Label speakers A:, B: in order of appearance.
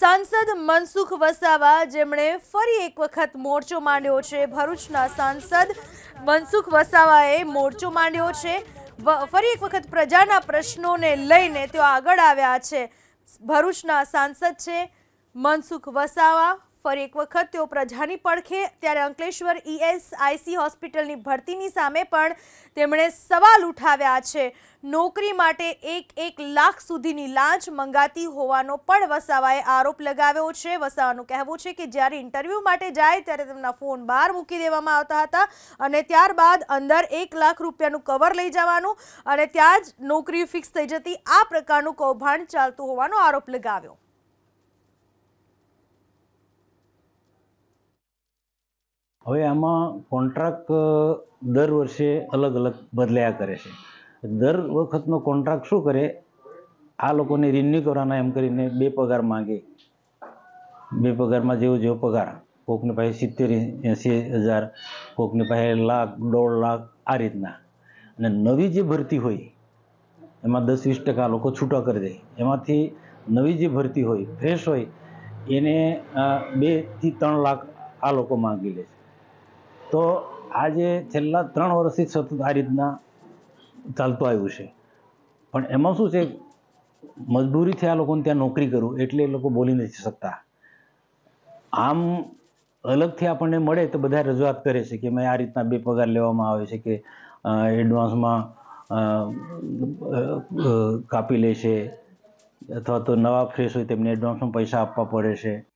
A: સાંસદ મનસુખ વસાવા જેમણે ફરી એક વખત મોરચો માંડ્યો છે। ભરૂચના સાંસદ મનસુખ વસાવાએ મોરચો માંડ્યો છે। ફરી એક વખત પ્રજાના પ્રશ્નોને લઈને તેઓ આગળ આવ્યા છે। ભરૂચના સાંસદ છે મનસુખ વસાવા, ફરી એક વખત તેઓ પ્રજાની પડખે। ત્યારે અંકલેશ્વર ESIC હોસ્પિટલની ભરતીની સામે પણ તેમણે સવાલ ઉઠાવ્યા છે। નોકરી માટે 1 લાખ સુધીની લાંચ મંગાતી હોવાનો પણ વસાવાએ આરોપ લગાવ્યો છે। વસાવાનું કહેવું છે કે જ્યારે ઇન્ટરવ્યૂ માટે જાય ત્યારે તેમના ફોન બહાર મૂકી દેવામાં આવતા હતા અને ત્યારબાદ અંદર 1 લાખ રૂપિયાનું કવર લઈ જવાનું અને ત્યાં જ નોકરી ફિક્સ થઈ જતી। આ પ્રકારનું કૌભાંડ ચાલતું હોવાનો આરોપ લગાવ્યો।
B: હવે આમાં કોન્ટ્રાક્ટ દર વર્ષે અલગ અલગ બદલાયા કરે છે। દર વખતનો કોન્ટ્રાક્ટ શું કરે, આ લોકોને રિન્યુ કરવાના એમ કરીને 2 પગાર માંગે। 2 પગારમાં જેવો પગાર, કોકની પાસે 70-80 હજાર, કોકની પાસે 1 લાખ, 1.5 લાખ, આ રીતના। અને નવી જે ભરતી હોય એમાં 10-20% લોકો છૂટા કરી દે। એમાંથી નવી જે ભરતી હોય, ફ્રેશ હોય, એને 2 થી 3 લાખ આ લોકો માંગી લે છે। તો આજે છેલ્લા 3 વર્ષથી સતત આ રીતના ચાલતું આવ્યું છે। પણ એમાં શું છે, મજબૂરીથી આ લોકોને ત્યાં નોકરી કરવું એટલે એ લોકો બોલી નથી શકતા। આમ અલગથી આપણને મળે તો બધા રજૂઆત કરે છે કે મેં આ રીતના 2 પગાર લેવામાં આવે છે કે એડવાન્સમાં કાપી લે છે, અથવા તો નવા ફ્રેશ હોય તેમને એડવાન્સમાં પૈસા આપવા પડે છે।